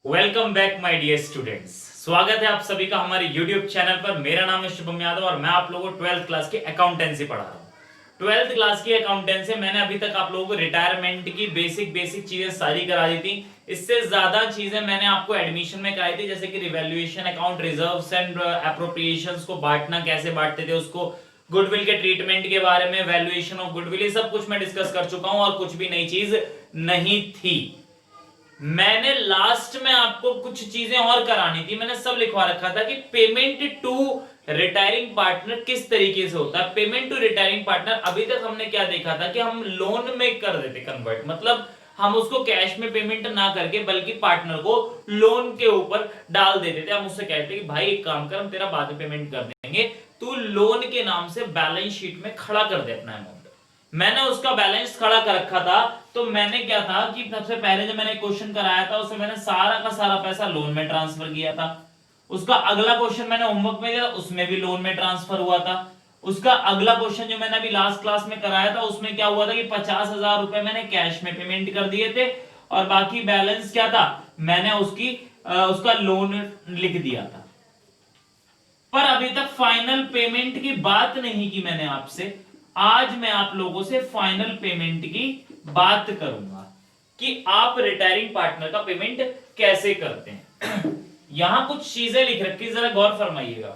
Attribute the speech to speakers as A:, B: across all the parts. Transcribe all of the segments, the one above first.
A: Welcome back my dear students. स्वागत है आप सभी का हमारे YouTube चैनल पर। मेरा नाम है शुभम यादव और मैं आप लोगों को 12th क्लास की अकाउंटेंसी पढ़ा रहा हूँ। 12th क्लास की अकाउंटेंसी मैंने अभी तक आप लोगों को रिटायरमेंट की बेसिक चीजें सारी करा दी थी। इससे ज्यादा चीजें मैंने आपको एडमिशन में कराई थी, जैसे कि revaluation account, reserves and appropriations को बांटना कैसे बांटते थे, उसको गुडविल के ट्रीटमेंट के बारे में, वैल्यूएशन ऑफ गुडविल, ये सब कुछ मैं डिस्कस कर चुका हूं और कुछ भी नई चीज नहीं थी। मैंने लास्ट में आपको कुछ चीजें और करानी थी। मैंने सब लिखवा रखा था कि पेमेंट टू रिटायरिंग पार्टनर किस तरीके से होता है। पेमेंट टू रिटायरिंग पार्टनर अभी तक हमने क्या देखा था कि हम लोन में कर देते कन्वर्ट, मतलब हम उसको कैश में पेमेंट ना करके बल्कि पार्टनर को लोन के ऊपर डाल देते थे। हम उससे कहते कि भाई एक काम कर, हम तेरा बाद में पेमेंट कर देंगे, तू लोन के नाम से बैलेंस शीट में खड़ा कर दे अपना अमाउंट। मैंने उसका बैलेंस खड़ा कर रखा था। तो मैंने क्या था कि सबसे पहले जब मैंने क्वेश्चन कराया था उसमें मैंने सारा का सारा पैसा लोन में ट्रांसफर किया था। उसका अगला क्वेश्चन मैंने होमवर्क में दिया, उसमें भी लोन में ट्रांसफर हुआ था। उसका अगला क्वेश्चन जो मैंने अभी लास्ट क्लास में कराया था उसमें क्या हुआ था कि 50,000 रुपए मैंने कैश में पेमेंट कर दिए थे और बाकी बैलेंस क्या था, मैंने उसका लोन लिख दिया था। पर अभी तक फाइनल पेमेंट की बात नहीं की मैंने आपसे। आज मैं आप लोगों से फाइनल पेमेंट की बात करूंगा कि आप रिटायरिंग पार्टनर का पेमेंट कैसे करते हैं। यहां कुछ चीजें लिख रखी, जरा गौर फरमाइएगा।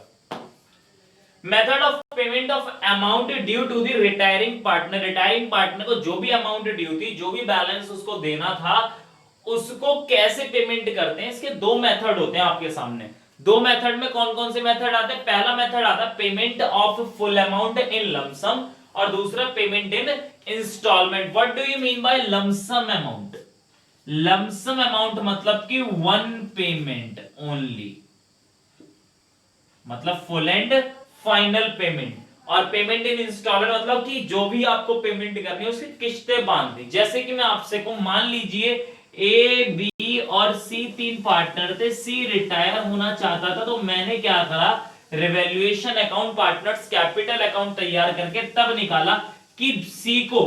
A: Method of payment of amount due to the retiring partner. Retiring partner को जो भी अमाउंट ड्यू थी, जो भी बैलेंस उसको देना था, उसको कैसे पेमेंट करते हैं। इसके दो मेथड होते हैं आपके सामने। दो मेथड में कौन कौन से मेथड आते हैं? पहला मेथड आता है payment of full amount in lump sum और दूसरा payment in instalment. What do you mean by lump sum amount? Lump sum amount मतलब कि वन पेमेंट ओनली, मतलब फुल एंड फाइनल पेमेंट। और पेमेंट इन इंस्टॉलमेंट मतलब कि जो भी आपको पेमेंट करनी है उसकी किस्तें बांध दी। जैसे कि मैं आपसे को मान लीजिए ए बी और सी तीन पार्टनर थे, सी रिटायर होना चाहता था, तो मैंने क्या करा, revaluation account, partners capital account तैयार करके तब निकाला कि सी को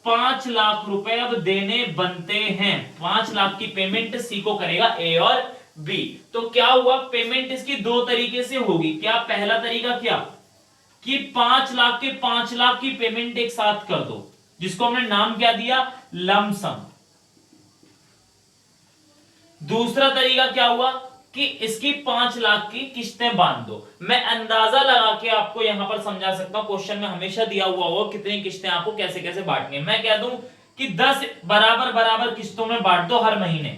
A: 5 लाख रुपए अब देने बनते हैं। 5 लाख की पेमेंट सी को करेगा ए और बी। तो क्या हुआ, पेमेंट इसकी दो तरीके से होगी। क्या पहला तरीका क्या कि 5 लाख के 5 लाख की पेमेंट एक साथ कर दो, जिसको हमने नाम क्या दिया, लमसम। दूसरा तरीका क्या हुआ कि इसकी 5 लाख की किस्तें बांध दो। मैं अंदाजा लगा के आपको यहां पर समझा सकता हूं, क्वेश्चन में हमेशा दिया हुआ होगा कितनी किस्तें आपको कैसे कैसे बांटनी है। मैं कह दूं कि 10 बराबर बराबर किस्तों में बांट दो हर महीने।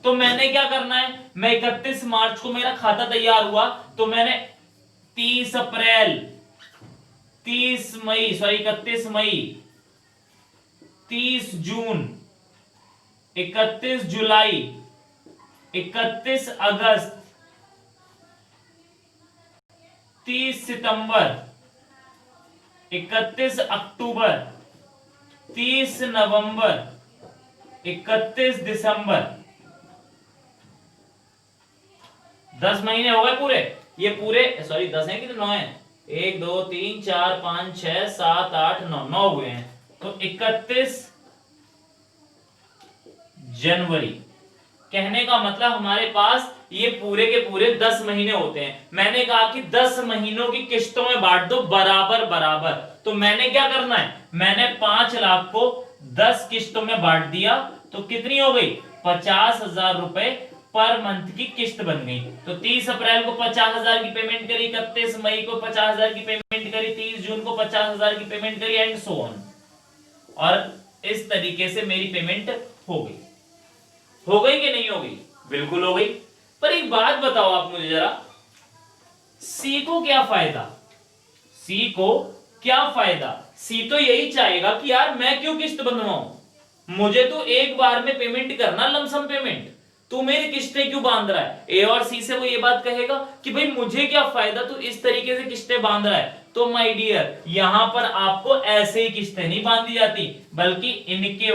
A: तो मैंने क्या करना है, मैं 31 मार्च को मेरा खाता तैयार हुआ, तो मैंने 30 अप्रैल, 30 मई, सॉरी 31 मई, 30 जून, 31 जुलाई, 31 अगस्त, 30 सितंबर, 31 अक्टूबर, 30 नवंबर, 31 दिसंबर। 10 महीने हो गए पूरे। ये पूरे, सॉरी 10 है कि 9 है, 1 2 3 4 5 6 7 8 9, 9 हुए हैं। तो 31 जनवरी, कहने का मतलब हमारे पास ये पूरे के पूरे 10 महीने होते हैं। मैंने कहा कि 10 महीनों की किस्तों में बांट दो बराबर बराबर। तो मैंने क्या करना है, मैंने 5 लाख को 10 किस्तों में बांट दिया, तो कितनी हो गई, 50,000 रुपए पर मंथ की किस्त बन गई। तो 30 अप्रैल को 50,000 की पेमेंट करी, 31 मई को 50,000 की पेमेंट करी, 30 जून को 50,000 की पेमेंट करी, एंड सो ऑन। और इस तरीके से मेरी पेमेंट हो गई। हो गई कि नहीं हो गई? बिल्कुल हो गई। पर एक बात बताओ आप मुझे जरा, सी को क्या फायदा? सी को क्या फायदा? सी तो यही चाहेगा कि यार मैं क्यों किस्त बनवाऊं, मुझे तो एक बार में पेमेंट करना, लमसम पेमेंट, तू मेरी किस्तें क्यों बांध रहा है? ए और सी से वो ये बात कहेगा कि भाई मुझे क्या फायदा, तू इस तरीके से किस्तें बांध रहा है। तो माय डियर, यहां पर आपको ऐसे ही किस्तें नहीं बांधी जाती, बल्कि इनके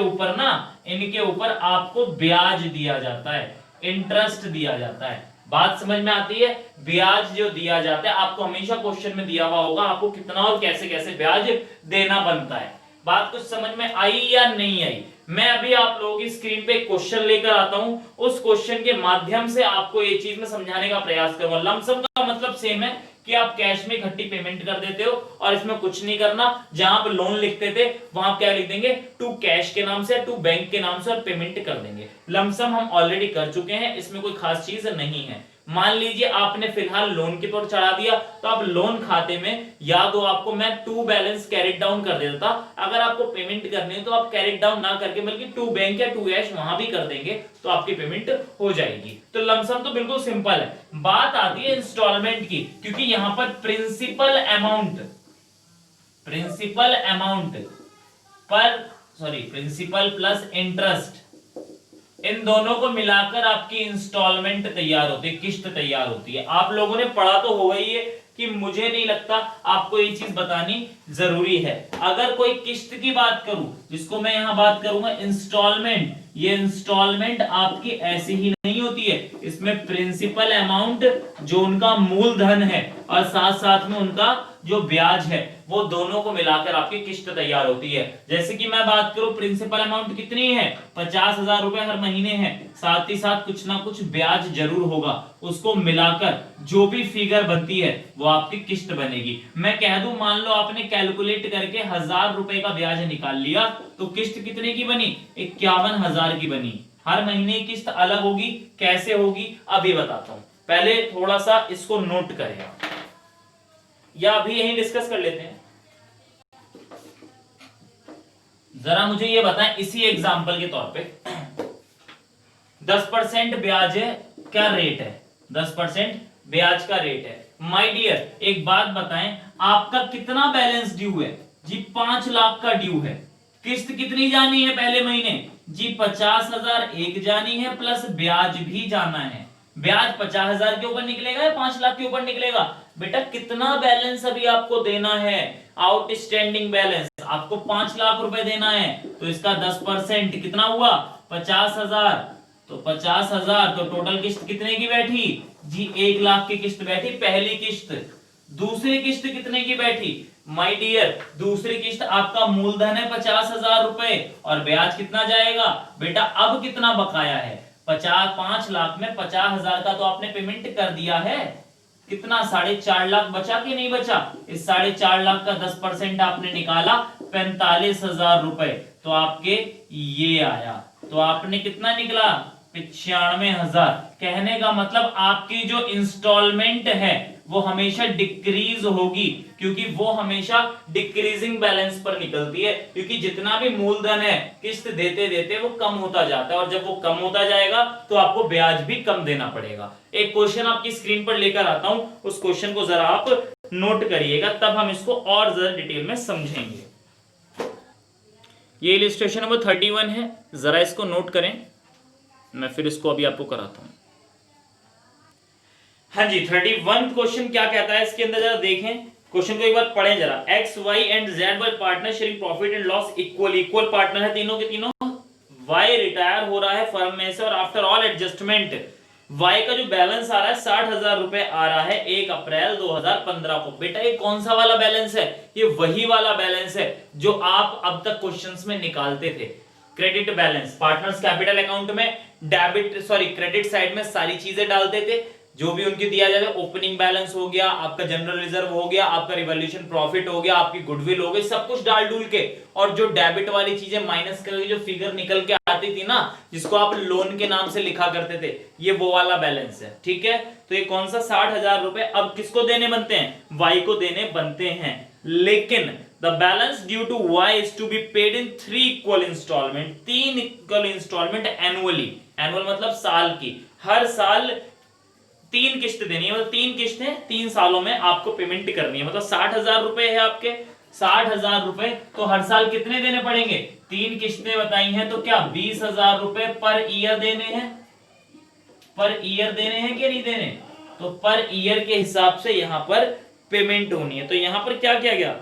A: ऊपर आपको ब्याज दिया जाता है, इंटरेस्ट दिया जाता है। बात समझ में आती है? ब्याज जो दिया जाता है, आपको हमेशा क्वेश्चन में दिया हुआ होगा आपको कितना और कैसे कैसे ब्याज देना बनता है। बात कुछ समझ में आई या नहीं आई? मैं अभी आप लोगों की स्क्रीन पे एक क्वेश्चन लेकर आता हूं, उस क्वेश्चन के माध्यम से आपको ये चीज में समझाने का प्रयास करूंगा। लमसम का मतलब सेम है कि आप कैश में इकट्ठी पेमेंट कर देते हो और इसमें कुछ नहीं करना। जहां आप लोन लिखते थे वहां क्या लिख देंगे, टू कैश के नाम से, टू बैंक के नाम से, और पेमेंट कर देंगे। लमसम हम ऑलरेडी कर चुके हैं, इसमें कोई खास चीज नहीं है। मान लीजिए आपने फिलहाल लोन के ऊपर चढ़ा दिया, तो आप लोन खाते में याद हो आपको, मैं टू बैलेंस कैरेट डाउन कर देता था। अगर आपको पेमेंट करनी है तो आप कैरेट डाउन ना करके बल्कि टू बैंक या टू कैश वहां भी कर देंगे तो आपकी पेमेंट हो जाएगी। तो लमसम तो बिल्कुल सिंपल है। बात आती है इंस्टॉलमेंट की, क्योंकि यहां पर प्रिंसिपल प्लस इंटरेस्ट, इन दोनों को मिलाकर आपकी इंस्टॉलमेंट तैयार होती है, किस्त तैयार होती है। आप लोगों ने पढ़ा तो होगा ही है कि मुझे नहीं लगता आपको ये चीज बतानी जरूरी है। अगर कोई किस्त की बात करूं, जिसको मैं यहां बात करूंगा इंस्टॉलमेंट, ये इंस्टॉलमेंट आपकी ऐसी ही नहीं होती है। इसमें प्रिंसिपल अमाउंट जो उनका मूलधन है और साथ साथ में उनका जो ब्याज है, वो दोनों को मिलाकर आपकी किस्त तैयार होती है। जैसे कि मैं बात करूं प्रिंसिपल अमाउंट कितनी है, 50,000 रुपए हर महीने है, साथ ही साथ कुछ ना कुछ ब्याज जरूर होगा, उसको मिलाकर जो भी फिगर बनती है वो आपकी किस्त बनेगी। मैं कह दूं मान लो आपने कैलकुलेट करके 1,000 रुपए का ब्याज निकाल लिया, तो किस्त कितने की बनी, 51,000 की बनी। हर महीने की किस्त अलग होगी, कैसे होगी अभी बताता हूं। पहले थोड़ा सा इसको नोट करें या अभी यही डिस्कस कर लेते हैं। जरा मुझे ये बताएं इसी एग्जांपल के तौर पे 10% ब्याज है, क्या रेट है, 10% ब्याज का रेट है। माय डियर एक बात बताएं, आपका कितना बैलेंस ड्यू है जी, 5 लाख का ड्यू है। किस्त कितनी जानी है पहले महीने जी, 50,000 एक जानी है प्लस ब्याज भी जाना है। ब्याज 50,000 के ऊपर निकलेगा या 5 लाख के ऊपर निकलेगा, बेटा कितना बैलेंस अभी आपको देना है, आउटस्टैंडिंग बैलेंस आपको 5 लाख रुपए देना है। तो इसका 10% कितना हुआ, 50,000, तो 50,000 तो टोटल किस्त कितने की बैठी जी, 1 लाख की किस्त बैठी पहली किस्त। दूसरी किस्त कितने की बैठी माय डियर, दूसरी किस्त आपका मूलधन है 50,000 रुपए और ब्याज कितना जाएगा बेटा, अब कितना बकाया है 5 लाख में 50,000 का तो आपने पेमेंट कर दिया है, कितना 4.5 लाख बचा कि नहीं बचा। इस 4.5 लाख का 10% आपने निकाला 45,000 रुपए, तो आपके ये आया, तो आपने कितना निकला 95,000। कहने का मतलब आपकी जो इंस्टॉलमेंट है वो हमेशा डिक्रीज होगी, क्योंकि वो हमेशा डिक्रीजिंग बैलेंस पर निकलती है, क्योंकि जितना भी मूलधन है किस्त देते देते वो कम होता जाता है, और जब वो कम होता जाएगा तो आपको ब्याज भी कम देना पड़ेगा। एक क्वेश्चन आपकी स्क्रीन पर लेकर आता हूं, उस क्वेश्चन को जरा आप नोट करिएगा, तब हम इसको और ज्यादा डिटेल में समझेंगे। ये इलिस्ट्रेशन नंबर 31 है, जरा इसको नोट करें, मैं फिर इसको अभी आपको कराता हूं। हाँ जी 31 क्वेश्चन क्या कहता है इसके अंदर, जरा देखें क्वेश्चन को एक बार पढ़ें जरा। X Y and Z Y partner sharing profit and loss equal partner है तीनों के तीनों। वाई रिटायर हो रहा है फर्म में से और आफ्टर ऑल एडजस्टमेंट वाई का जो बैलेंस आ रहा है 60,000 रुपए आ रहा है 1 अप्रैल 2015 को। बेटा ये कौन सा वाला बैलेंस है, ये वही वाला बैलेंस है जो आप अब तक क्वेश्चंस में निकालते थे। Credit balance, partners capital account में क्रेडिट साइड में सारी चीजें डालते थे, जो भी उनकी दिया जाता है। ओपनिंग बैलेंस हो गया, आपका जनरल रिजर्व हो गया, आपका रिवॉल्यूशन प्रॉफिट हो गया, आपकी गुडविल हो गई, सब कुछ डाल डूल के, और जो डेबिट वाली चीजें माइनस करके जो फिगर निकल के आती थी ना, जिसको आप लोन के नाम से लिखा करते थे, ये वो वाला बैलेंस है। ठीक है, तो ये कौन सा 60,000 रुपए अब किसको देने बनते हैं, वाई को देने बनते हैं। लेकिन the balance due to y is to be paid in 3 equal installment, 3 equal installment annually। annual मतलब साल की, हर साल 3 किस्त देनी है, मतलब 3 किस्तें 3 सालों में आपको पेमेंट करनी है। मतलब 60,000 रुपए है आपके, 60,000 रुपए, तो हर साल कितने देने पड़ेंगे, 3 किस्तें बताई हैं, तो क्या 20,000 रुपए पर ईयर देने हैं, पर ईयर देने हैं कि नहीं देने, तो पर ईयर के हिसाब से यहां पर पेमेंट होनी है। तो यहां पर क्या किया गया,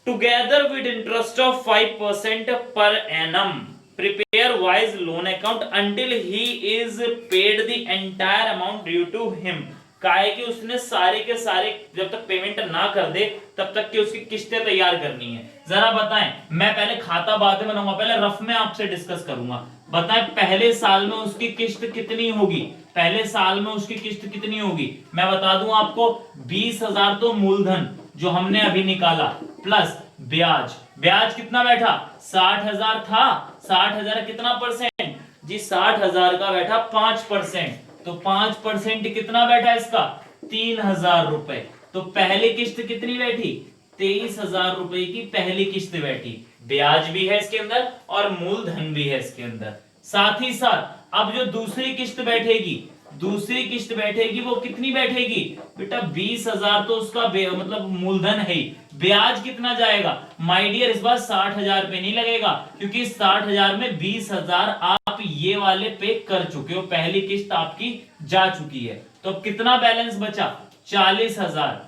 A: together with interest of 5% per annum prepare wise loan account until he is paid the entire amount due to him। काहे कि उसने सारे के सारे जब तक पेमेंट ना कर दे तब तक की उसकी किस्तें तैयार करनी है। जरा बताएं, मैं पहले खाता बाद में बनाऊंगा, पहले रफ में आपसे डिस्कस करूंगा। बताएं पहले साल में उसकी किस्त कितनी होगी, पहले साल में उसकी किस्त कितनी होगी। मैं बता दूं आपको, 20,000 तो मूलधन जो हमने अभी निकाला प्लस ब्याज, ब्याज कितना बैठा 60,000 था, 60,000 कितना परसेंट जी, 60,000 का बैठा 5%, तो 5% कितना बैठा इसका 3,000 रुपए। तो पहली किस्त कितनी बैठी 23,000 रुपए की पहली किस्त बैठी, ब्याज भी है इसके अंदर और मूलधन भी है इसके अंदर। साथ ही साथ अब जो दूसरी किस्त बैठेगी, दूसरी किस्त बैठेगी वो कितनी बैठेगी बेटा 20,000 तो उसका मतलब मूलधन है ही, ब्याज कितना जाएगा माय डियर इस बार 60,000 पे नहीं लगेगा, क्योंकि 60,000 में 20,000 आप ये वाले पे कर चुके हो, पहली किस्त आपकी जा चुकी है। तो अब कितना बैलेंस बचा 40,000,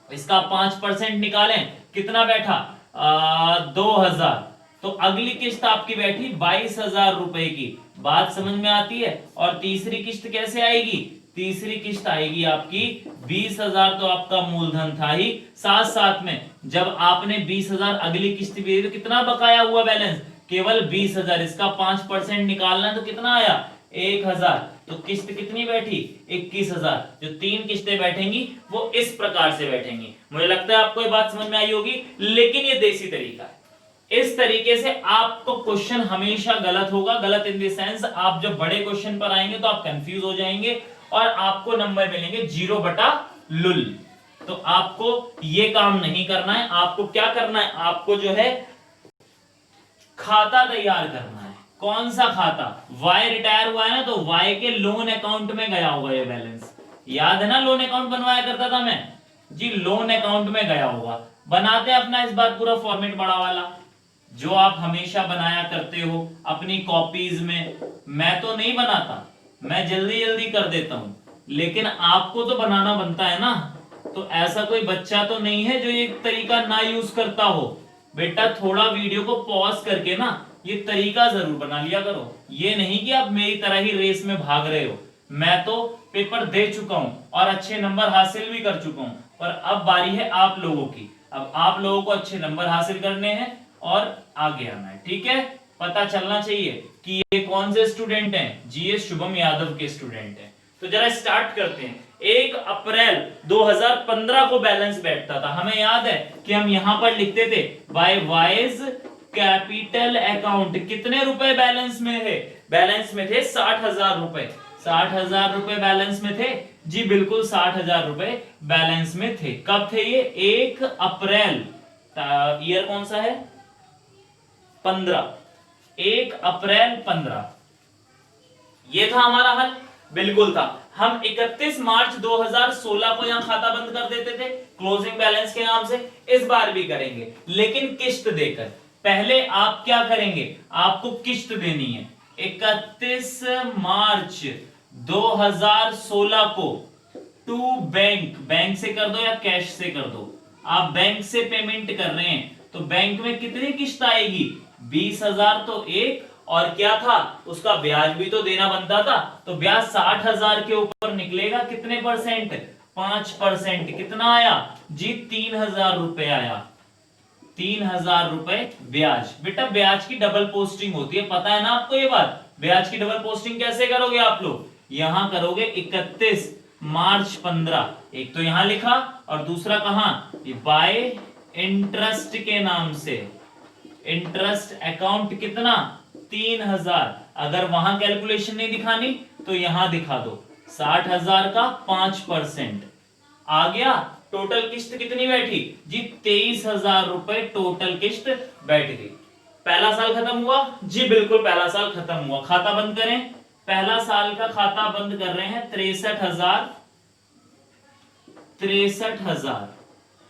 A: इसका 5% निकालें कितना बैठा 2,000, तो अगली किस्त आपकी बैठी 22,000 रुपए की, बात समझ में आती है। और तीसरी किस्त कैसे आएगी, तीसरी किस्त आएगी आपकी 20,000 तो आपका मूलधन था ही, साथ साथ में जब आपने 20,000 अगली किस्त भी तो कितना बकाया हुआ बैलेंस केवल 20,000, इसका 5% निकालना तो कितना आया 1,000, तो किस्त कितनी बैठी 21,000। जो 3 किस्तें बैठेंगी वो इस प्रकार से बैठेंगी। मुझे लगता है आपको ये बात समझ में आई होगी, लेकिन ये देसी तरीका है, इस तरीके से आपको क्वेश्चन हमेशा गलत होगा। गलत इन द सेंस आप जब बड़े क्वेश्चन पर आएंगे तो आप कंफ्यूज हो जाएंगे और आपको नंबर मिलेंगे 0/लुल। तो आपको ये काम नहीं करना है, आपको क्या करना है, आपको जो है खाता तैयार करना है। कौन सा खाता, वाई रिटायर हुआ है ना, तो वाई के लोन अकाउंट में गया होगा ये बैलेंस, याद है ना लोन अकाउंट बनवाया करता था मैं जी, लोन अकाउंट में गया होगा। बनाते हैं अपना इस बार पूरा फॉर्मेट बड़ा वाला जो आप हमेशा बनाया करते हो अपनी कॉपीज में। मैं तो नहीं बनाता, मैं जल्दी जल्दी कर देता हूं, लेकिन आपको तो बनाना बनता है ना। तो ऐसा कोई बच्चा तो नहीं है जो ये तरीका ना यूज करता हो। बेटा थोड़ा वीडियो को पॉज करके ना ये तरीका जरूर बना लिया करो, ये नहीं कि आप मेरी तरह ही रेस में भाग रहे हो। मैं तो पेपर दे चुका हूं और अच्छे नंबर हासिल भी कर चुका हूं, और अब बारी है आप लोगों की। अब आप लोगों को अच्छे नंबर हासिल करने हैं और आगे आना है, ठीक है। पता चलना चाहिए कि ये कौन से स्टूडेंट हैं, जीएस शुभम यादव के स्टूडेंट हैं। तो जरा स्टार्ट करते हैं। 1 अप्रैल 2015 को बैलेंस बैठता था, हमें याद है कि हम यहां पर लिखते थे बाय वाइज कैपिटल अकाउंट कितने रुपए बैलेंस में है, बैलेंस में थे 60,000 रुपए, 60,000 रुपए बैलेंस में थे जी, बिल्कुल 60,000 रुपए बैलेंस में थे। कब थे ये 1 अप्रैल, ईयर कौन सा है 15, 1 अप्रैल 15, ये था हमारा हल, बिल्कुल था। हम 31 मार्च 2016 को यहां खाता बंद कर देते थे क्लोजिंग बैलेंस के नाम से, इस बार भी करेंगे लेकिन किस्त देकर। पहले आप क्या करेंगे, आपको किस्त देनी है 31 मार्च 2016 को टू बैंक, बैंक से कर दो या कैश से कर दो, आप बैंक से पेमेंट कर रहे हैं तो बैंक में कितनी किस्त आएगी 20,000 तो एक, और क्या था उसका ब्याज भी तो देना बनता था, तो ब्याज 60,000 के ऊपर निकलेगा कितने परसेंट 5%, कितना आया जी 3,000 रुपए आया, 3,000 रुपए ब्याज। बेटा ब्याज की डबल पोस्टिंग होती है, पता है ना आपको ये बात। ब्याज की डबल पोस्टिंग कैसे करोगे आप लोग, यहां करोगे 31 मार्च 15, एक तो यहां लिखा और दूसरा कहां बाय इंटरेस्ट के नाम से, इंटरेस्ट अकाउंट कितना 3,000। अगर वहां कैलकुलेशन नहीं दिखानी तो यहां दिखा दो 60,000 का 5% आ गया। टोटल किस्त कितनी बैठी जी 23,000 रुपए टोटल किस्त बैठ गई। पहला साल खत्म हुआ जी, बिल्कुल पहला साल खत्म हुआ। खाता बंद करें, पहला साल का खाता बंद कर रहे हैं 63,000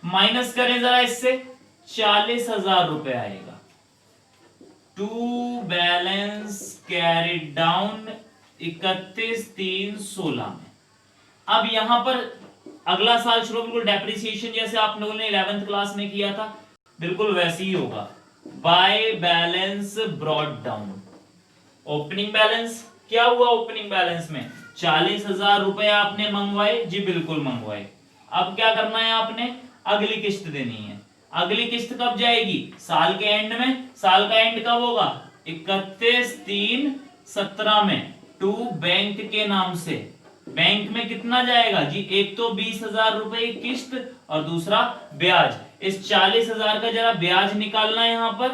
A: माइनस करें जरा इससे 40,000 रुपए आएगा। टू बैलेंस कैरिड डाउन 31/3/16 में। अब यहां पर अगला साल शुरू, बिल्कुल डेप्रिसिएशन जैसे आप लोगों ने 11th क्लास में किया था बिल्कुल वैसे ही होगा। By balance brought down, opening balance क्या हुआ, ओपनिंग बैलेंस में 40,000 रुपए आपने मंगवाए जी, बिल्कुल मंगवाए। अब क्या करना है आपने, अगली किस्त देनी है। अगली किस्त कब जाएगी, साल के एंड में। साल का एंड कब होगा, 31/3/17 में, टू बैंक के नाम से। बैंक में कितना जाएगा जी, एक तो 20,000 रुपए की किस्त और दूसरा ब्याज। इस 40,000 का जरा ब्याज निकालना है यहां पर।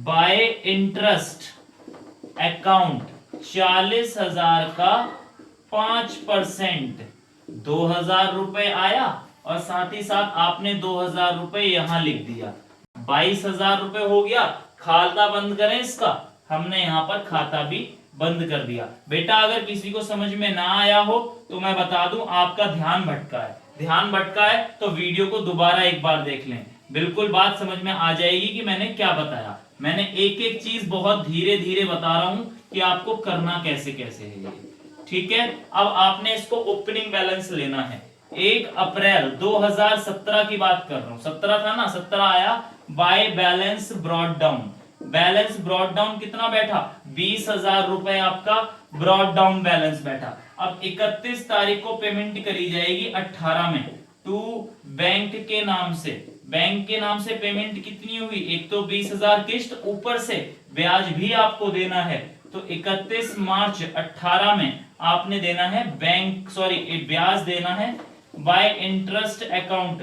A: बाय इंटरेस्ट अकाउंट 40,000 का 5%, 2,000 रुपए आया और साथ ही साथ आपने 2,000 रुपए यहां लिख दिया, 22,000 रुपए हो गया। खाता बंद करें इसका, हमने यहां पर खाता भी बंद कर दिया। बेटा अगर किसी को समझ में ना आया हो तो मैं बता दूं, आपका ध्यान भटका है। ध्यान भटका है तो वीडियो को दोबारा एक बार देख लें, बिल्कुल बात समझ में आ जाएगी कि मैंने क्या बताया। मैंने एक एक चीज बहुत धीरे धीरे बता रहा हूं कि आपको करना कैसे कैसे है ये, ठीक है। अब आपने इसको ओपनिंग बैलेंस लेना है। 1 अप्रैल 2017 की बात कर रहा हूं, 17 था ना, 17 आया। By balance brought down, balance brought down कितना बैठा, 20,000 रुपए आपका ब्रॉड डाउन बैलेंस बैठा। अब 31 तारीख को पेमेंट करी जाएगी 18 में, टू बैंक के नाम से। बैंक के नाम से पेमेंट कितनी हुई, एक तो 20,000 किस्त, ऊपर से ब्याज भी आपको देना है। तो 31 मार्च 18 में आपने देना है बैंक, सॉरी ब्याज देना है बाय इंटरेस्ट अकाउंट।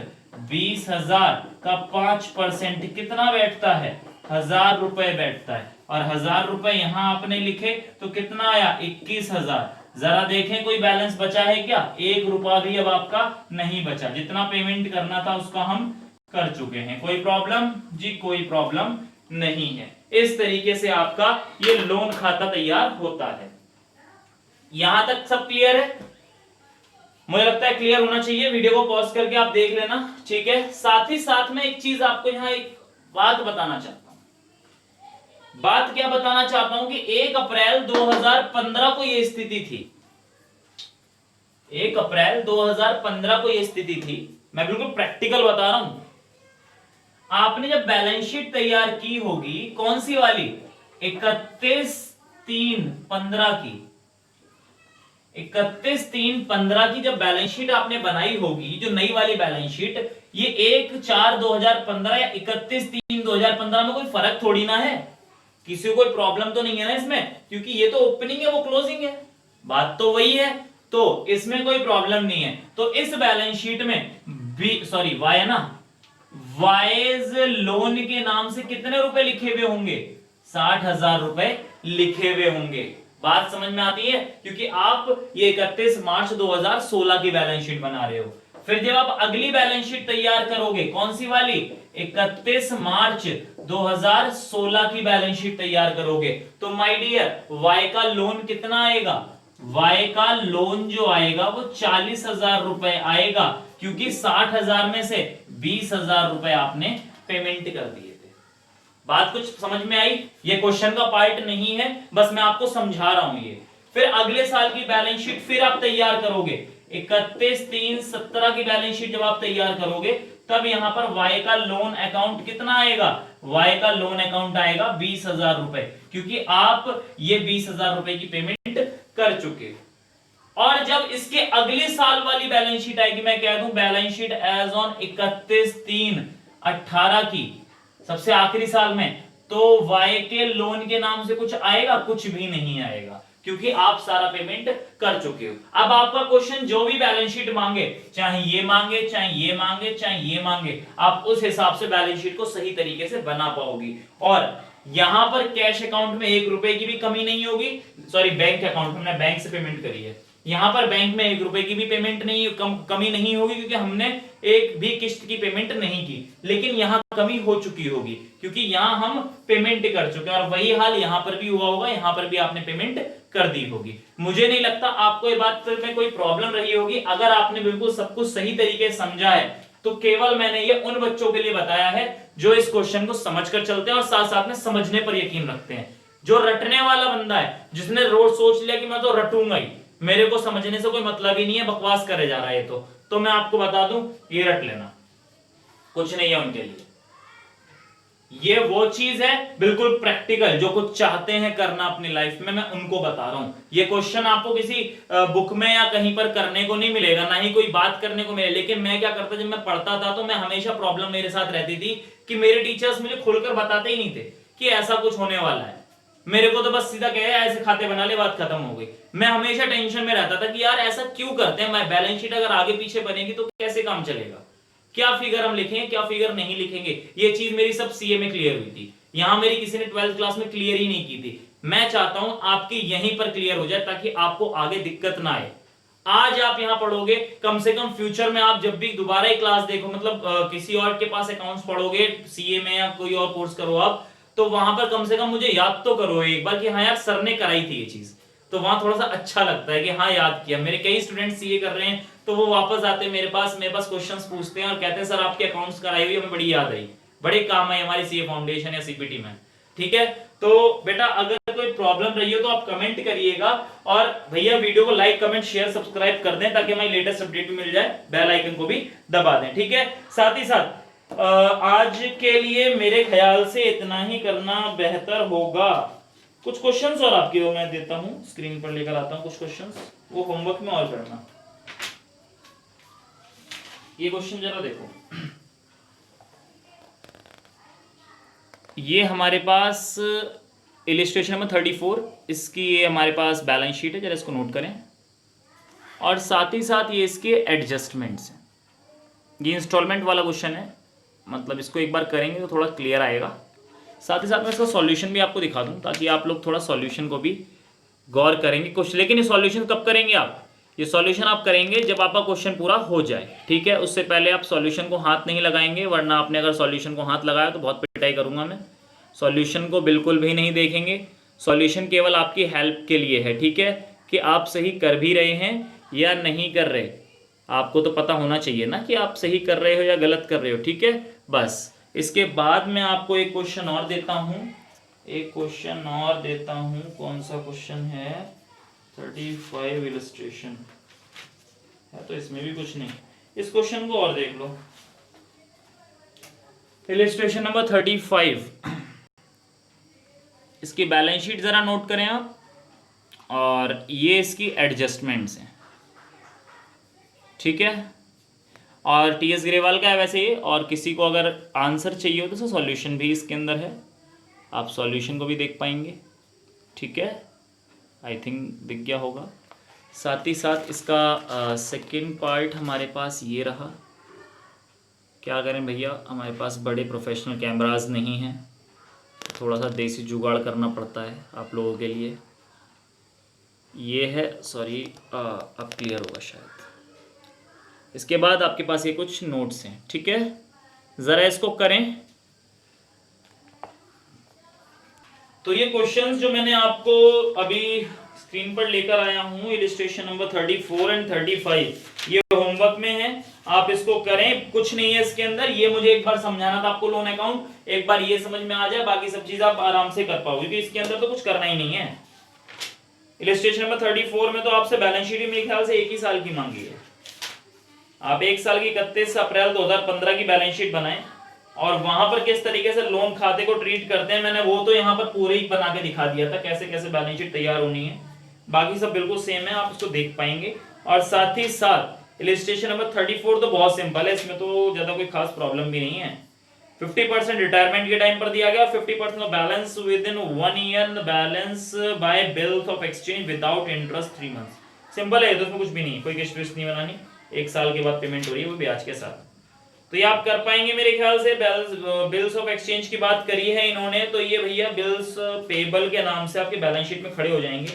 A: 20,000 का 5% कितना बैठता है, 1,000 रुपए बैठता है। और 1,000 रुपए यहां आपने लिखे तो कितना आया, 21,000। जरा देखें कोई बैलेंस बचा है क्या, 1 रुपया भी अब आपका नहीं बचा। जितना पेमेंट करना था उसका हम कर चुके हैं। कोई प्रॉब्लम जी, कोई प्रॉब्लम नहीं है। इस तरीके से आपका ये लोन खाता तैयार होता है। यहां तक सब क्लियर है, मुझे लगता है क्लियर होना चाहिए। वीडियो को पॉज करके आप देख लेना, ठीक है। साथ ही साथ में एक चीज आपको यहां एक बात बताना चाहता हूं। बात क्या बताना चाहता हूं कि 1 अप्रैल 2015 को यह स्थिति थी। 1 अप्रैल 2015 को यह स्थिति थी, मैं बिल्कुल प्रैक्टिकल बता रहा हूं। आपने जब बैलेंस शीट तैयार की होगी, कौन सी वाली, 31/3/15 की, 31/3/15 की जब बैलेंस शीट आपने बनाई होगी, जो नई वाली बैलेंस शीट, ये 1/4/2015 या 31/3/2015 में कोई फर्क थोड़ी ना है। किसी को कोई प्रॉब्लम तो नहीं है ना इसमें, क्योंकि ये तो ओपनिंग है, वो क्लोजिंग है, बात तो वही है, तो इसमें कोई प्रॉब्लम नहीं है। तो इस बैलेंस शीट में सॉरी वाई है ना, वाइज लोन के नाम से कितने रुपए लिखे हुए होंगे, 60,000 रुपए लिखे हुए होंगे। बात समझ में आती है, क्योंकि आप ये 31 मार्च 2016 की बैलेंस शीट बना रहे हो। फिर जब आप अगली बैलेंस शीट तैयार करोगे, कौन सी वाली, 31 मार्च 2016 की बैलेंस शीट तैयार करोगे, तो माय डियर वाई का लोन कितना आएगा, वाई का लोन जो आएगा वो 40,000 रुपए आएगा, क्योंकि 60,000 में से 20,000 रुपए आपने पेमेंट कर दिए थे। बात कुछ समझ में आई, ये क्वेश्चन का पार्ट नहीं है, बस मैं आपको समझा रहा हूं ये। फिर अगले साल की बैलेंस शीट फिर आप तैयार करोगे, 31/3/17 की बैलेंस शीट जब आप तैयार करोगे, तब यहां पर वाई का लोन अकाउंट कितना आएगा, वाई का लोन अकाउंट आएगा 20,000 रुपए, क्योंकि आप ये 20,000 रुपए की पेमेंट कर चुके। और जब इसके अगले साल वाली बैलेंस शीट आएगी, मैं कह दूं बैलेंस शीट एज ऑन 31/3/18 की, सबसे आखिरी साल में, तो वाई के लोन के नाम से कुछ आएगा, कुछ भी नहीं आएगा, क्योंकि आप सारा पेमेंट कर चुके हो। अब आपका क्वेश्चन जो भी बैलेंस शीट मांगे, चाहे ये मांगे, चाहे ये मांगे, चाहे ये मांगे, आप उस हिसाब से बैलेंस शीट को सही तरीके से बना पाओगी। और यहां पर कैश अकाउंट में 1 रुपए की भी कमी नहीं होगी, सॉरी बैंक अकाउंट में, हमने बैंक से पेमेंट करी है, यहां पर बैंक में 1 रुपए की भी पेमेंट नहीं, कमी नहीं होगी, क्योंकि हमने एक भी किस्त की पेमेंट नहीं की। लेकिन यहां कमी हो चुकी होगी, क्योंकि यहां हम पेमेंट कर चुके हैं, और वही हाल यहां पर भी हुआ होगा, यहां पर भी आपने पेमेंट कर दी होगी। मुझे नहीं लगता आपको ये बात में कोई प्रॉब्लम रही होगी। अगर आपने बिल्कुल सब कुछ सही तरीके से समझा है, तो केवल मैंने ये उन बच्चों के लिए बताया है जो इस क्वेश्चन को समझकर चलते हैं और साथ साथ में समझने पर यकीन रखते हैं। जो रटने वाला बंदा है, जिसने रोज सोच लिया कि मैं तो रटूंगा ही, मेरे को समझने से कोई मतलब ही नहीं है, बकवास करे जा रहा है, तो मैं आपको बता दूं, ये रट लेना, कुछ नहीं है उनके लिए। ये वो चीज है बिल्कुल प्रैक्टिकल, जो कुछ चाहते हैं करना अपनी लाइफ में, मैं उनको बता रहा हूं। ये क्वेश्चन आपको किसी बुक में या कहीं पर करने को नहीं मिलेगा, ना ही कोई बात करने को मिलेगा। लेकिन मैं क्या करता, जब मैं पढ़ता था तो मैं हमेशा प्रॉब्लम मेरे साथ रहती थी कि मेरे टीचर्स मुझे खुलकर बताते ही नहीं थे कि ऐसा कुछ होने वाला है। मेरे को तो बस सीधा कहे ऐसे खाते बना ले, बात खत्म हो गई। मैं हमेशा टेंशन में रहता था कि यार ऐसा क्यों करते हैं, मैं बैलेंस शीट अगर आगे पीछे बनेगी तो कैसे काम चलेगा, क्या फिगर हम लिखेंगे क्या फिगर नहीं लिखेंगे। ये चीज मेरी सब सीए में क्लियर हुई थी, यहां मेरी किसी ने 12th क्लास में क्लियर ही नहीं की थी। मैं चाहता हूं आपकी यहीं पर क्लियर हो जाए ताकि आपको आगे दिक्कत ना आए। आज आप यहां पढ़ोगे, कम से कम फ्यूचर में आप जब भी दोबारा ही क्लास देखो, मतलब किसी और के पास अकाउंट्स पढ़ोगे सीए में या कोई और कोर्स करो आप, तो वहां पर कम से कम मुझे याद तो करो एक बार कि हाँ यार सर ने कराई थी ये चीज, तो वहां थोड़ा सा अच्छा लगता है कि हाँ याद किया। मेरे कई स्टूडेंट सीए कर रहे हैं तो वो वापस आते हैं मेरे पास क्वेश्चंस पूछते हैं और कहते हैं सर आपके अकाउंट्स कराई हुई हमें बड़ी याद आई, बड़े काम है हमारी सीए फाउंडेशन या सीपीटी में। ठीक है, तो बेटा अगर कोई प्रॉब्लम रही हो तो आप कमेंट करिएगा, और भैया वीडियो को लाइक कमेंट शेयर सब्सक्राइब कर दें ताकि हमारी लेटेस्ट अपडेट भी मिल जाए, बेल आइकन को भी दबा दें। ठीक है, साथ ही साथ आज के लिए मेरे ख्याल से इतना ही करना बेहतर होगा। कुछ क्वेश्चंस और आपके मैं देता हूं, स्क्रीन पर लेकर आता हूं कुछ क्वेश्चंस, वो होमवर्क में और करना। ये क्वेश्चन जरा देखो, ये हमारे पास इलिस्ट्रेशन नंबर 34, इसकी ये हमारे पास बैलेंस शीट है, जरा इसको नोट करें। और साथ ही साथ ये इसके एडजस्टमेंट्स हैं। ये इंस्टॉलमेंट वाला क्वेश्चन है, मतलब इसको एक बार करेंगे तो थोड़ा क्लियर आएगा। साथ ही साथ मैं इसका सॉल्यूशन भी आपको दिखा दूं ताकि आप लोग थोड़ा सॉल्यूशन को भी गौर करेंगे कुछ। लेकिन ये सॉल्यूशन कब करेंगे आप, ये सॉल्यूशन आप करेंगे जब आपका क्वेश्चन पूरा हो जाए। ठीक है, उससे पहले आप सॉल्यूशन को हाथ नहीं लगाएंगे, वरना आपने अगर सॉल्यूशन को हाथ लगाया तो बहुत पिटाई करूंगा मैं। सॉल्यूशन को बिल्कुल भी नहीं देखेंगे, सॉल्यूशन केवल आपकी हेल्प के लिए है। ठीक है, कि आप सही कर भी रहे हैं या नहीं कर रहे, आपको तो पता होना चाहिए ना कि आप सही कर रहे हो या गलत कर रहे हो। ठीक है, बस इसके बाद मैं आपको एक क्वेश्चन और देता हूं, कौन सा क्वेश्चन है, 35 इलस्ट्रेशन है तो इसमें भी कुछ नहीं, इस क्वेश्चन को और देख लो। इलस्ट्रेशन नंबर 35, इसकी बैलेंस शीट जरा नोट करें आप, और ये इसकी एडजस्टमेंट्स हैं। ठीक है, और टीएस ग्रेवाल का है वैसे ये, और किसी को अगर आंसर चाहिए हो तो सॉल्यूशन भी इसके अंदर है, आप सॉल्यूशन को भी देख पाएंगे। ठीक है, आई थिंक दिख गया होगा। साथ ही साथ इसका सेकंड पार्ट हमारे पास ये रहा। क्या करें भैया, हमारे पास बड़े प्रोफेशनल कैमरास नहीं हैं, थोड़ा सा देसी जुगाड़ करना पड़ता है आप लोगों के लिए। ये है, सॉरी अब क्लियर होगा शायद। इसके बाद आपके पास ये कुछ नोट्स हैं। ठीक है, ज़रा इसको करें। तो ये क्वेश्चंस जो मैंने आपको अभी स्क्रीन पर लेकर आया हूं, इलस्ट्रेशन नंबर 34 एंड 35, ये होमवर्क में है, आप इसको करें। कुछ नहीं है इसके अंदर, ये मुझे एक बार समझाना था आपको लोन अकाउंट, एक बार ये समझ में आ जाए बाकी सब चीज आप आराम से कर पाओगे, क्योंकि इसके अंदर तो कुछ करना ही नहीं है। इलस्ट्रेशन नंबर 34 में तो आपसे बैलेंस शीट मेरे ख्याल से 1 ही साल की मांगी है। आप 1 साल की 31 अप्रैल 2015 की बैलेंस शीट बनाएं, और वहां पर किस तरीके से लोन खाते को ट्रीट करते हैं मैंने वो तो यहाँ पर पूरे ही बना के दिखा दिया था, कैसे कैसे बैलेंस शीट तैयार होनी है। बाकी सब बिल्कुल सेम है, आप इसको देख पाएंगे। और साथ ही साथ इलस्ट्रेशन नंबर 34 तो बहुत सिंपल है, इसमें तो ज्यादा कोई खास प्रॉब्लम भी नहीं है। 50% रिटायरमेंट के टाइम पर दिया गया, 50% balance with in 1 year, balance bye bills of exchange without interest 3 months. Simple है, तो इसमें कुछ भी नहीं, कोई किस्त नहीं बनानी, 1 साल के बाद पेमेंट हो रही है वो ब्याज के साथ। तो ये आप कर पाएंगे मेरे ख्याल से। बिल्स ऑफ एक्सचेंज की बात करी है इन्होंने, तो ये भैया बिल्स पेबल के नाम से आपके बैलेंस शीट में खड़े हो जाएंगे।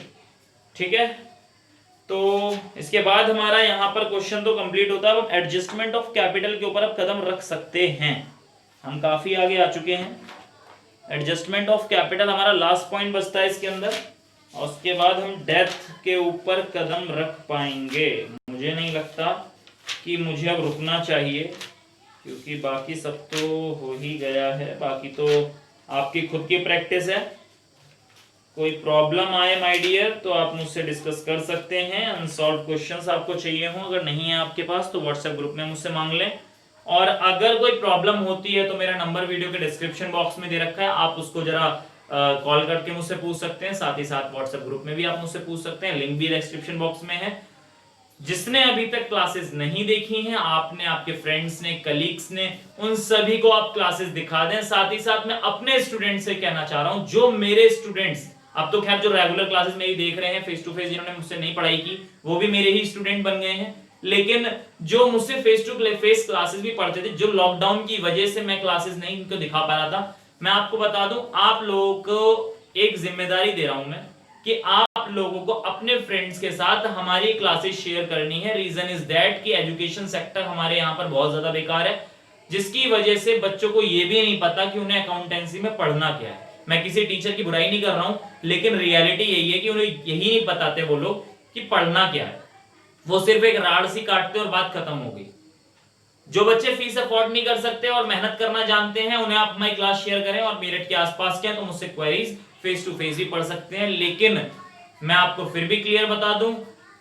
A: ठीक है, तो इसके बाद हमारा यहाँ पर क्वेश्चन तो कंप्लीट होता है। अब एडजस्टमेंट ऑफ कैपिटल के ऊपर आप कदम रख सकते हैं, हम काफी आगे आ चुके हैं। एडजस्टमेंट ऑफ कैपिटल हमारा लास्ट पॉइंट बचता है इसके अंदर, और उसके बाद हम डेथ के ऊपर कदम रख पाएंगे। मुझे नहीं लगता कि मुझे अब रुकना चाहिए, क्योंकि बाकी सब तो हो ही गया है, बाकी तो आपकी खुद की प्रैक्टिस है। कोई प्रॉब्लम आए माय डियर तो आप मुझसे डिस्कस कर सकते हैं। अनसॉल्व क्वेश्चंस आपको चाहिए हो, अगर नहीं है आपके पास तो व्हाट्सएप ग्रुप में मुझसे मांग लें, और अगर कोई प्रॉब्लम होती है तो मेरा नंबर वीडियो के डिस्क्रिप्शन बॉक्स में दे रखा है, आप उसको जरा कॉल करके मुझसे पूछ सकते हैं। साथ ही साथ व्हाट्सएप ग्रुप में भी आप मुझसे पूछ सकते हैं, लिंक भी डिस्क्रिप्शन बॉक्स में है। जिसने अभी तक क्लासेस नहीं देखी हैं, आपने, आपके फ्रेंड्स ने, कलीग्स ने, उन सभी को आप क्लासेस दिखा दें। साथ ही साथ मैं अपने स्टूडेंट से कहना चाह रहा हूं, जो मेरे स्टूडेंट्स, अब तो खैर जो रेगुलर क्लासेस मेरी देख रहे हैं फेस टू फेस, जिन्होंने मुझसे नहीं पढ़ाई की वो भी मेरे ही स्टूडेंट बन गए हैं, लेकिन जो मुझसे फेस टू फेस क्लासेस भी पढ़ते थे, जो लॉकडाउन की वजह से मैं क्लासेस नहीं उनको दिखा पा रहा था, मैं आपको बता दूं, आप लोगों को एक जिम्मेदारी दे रहा हूं मैं कि आप लोगों को अपने फ्रेंड्स के साथ हमारी क्लासेस शेयर करनी है। रीजन इज दैट कि एजुकेशन सेक्टर हमारे यहाँ पर बहुत ज्यादा बेकार है, जिसकी वजह से बच्चों को यह भी नहीं पता कि उन्हें अकाउंटेंसी में पढ़ना क्या है। मैं किसी टीचर की बुराई नहीं कर रहा हूं, लेकिन रियलिटी यही है कि उन्हें यही नहीं बताते वो लोग कि पढ़ना क्या है। वो सिर्फ एक राड सी काटते और बात खत्म हो गई। जो बच्चे फीस अफोर्ड नहीं कर सकते और मेहनत करना जानते हैं, उन्हें आप हमारी क्लास शेयर करें, और मेरठ के आसपास के हैं तो मुझसे क्वेरीज फेस टू फेस भी पढ़ सकते हैं। लेकिन मैं आपको फिर भी क्लियर बता दूं,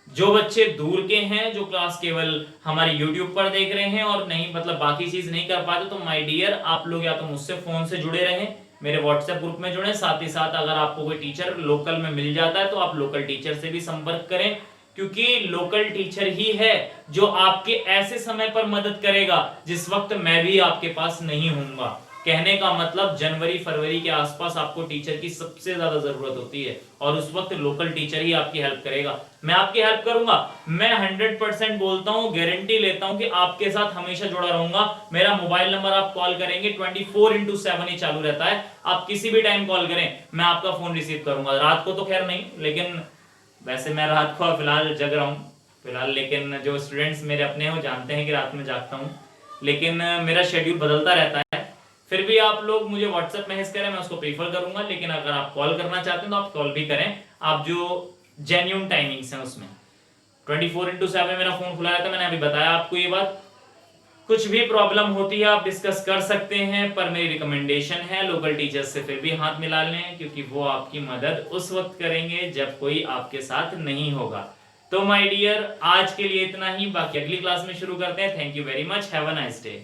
A: जो बच्चे दूर के हैं, जो क्लास केवल हमारे YouTube पर देख रहे हैं और नहीं मतलब बाकी चीज नहीं कर पाते, तो माय डियर आप लोग या तो मुझसे फोन से जुड़े रहें, मेरे व्हाट्सएप ग्रुप में जुड़े। साथ ही साथ अगर आपको कोई टीचर लोकल में मिल जाता है तो आप लोकल टीचर से भी संपर्क करें, क्योंकि लोकल टीचर ही है जो आपके ऐसे समय पर मदद करेगा जिस वक्त मैं भी आपके पास नहीं हूंगा। कहने का मतलब जनवरी फरवरी के आसपास आपको टीचर की सबसे ज्यादा जरूरत होती है, और उस वक्त लोकल टीचर ही आपकी हेल्प करेगा। मैं आपकी हेल्प करूंगा, मैं 100% बोलता हूं, गारंटी लेता हूं कि आपके साथ हमेशा जुड़ा रहूंगा। मेरा मोबाइल नंबर आप कॉल करेंगे 24/7 ही चालू रहता है, आप किसी भी टाइम कॉल करें, मैं आपका फोन रिसीव करूंगा। रात को तो खैर नहीं, लेकिन वैसे मैं रात को फिलहाल जग रहा हूँ फिलहाल, लेकिन जो स्टूडेंट्स मेरे अपने हैं वो जानते हैं कि रात में जागता हूँ, लेकिन मेरा शेड्यूल बदलता रहता है। फिर भी आप लोग मुझे व्हाट्सएप मैसेज करें, मैं उसको प्रीफर करूंगा, लेकिन अगर आप कॉल करना चाहते हैं तो आप कॉल भी करें, आप जो जेन्युइन टाइमिंग्स हैं उसमें। 24/7 मेरा फोन खुला रहता है, मैंने अभी बताया आपको ये बात। कुछ भी प्रॉब्लम होती है आप डिस्कस कर सकते हैं, पर मेरी रिकमेंडेशन है लोकल टीचर्स से फिर भी हाथ मिला लें, क्योंकि वो आपकी मदद उस वक्त करेंगे जब कोई आपके साथ नहीं होगा। तो माय डियर आज के लिए इतना ही, बाकी अगली क्लास में शुरू करते हैं। Thank you very much, have a nice day.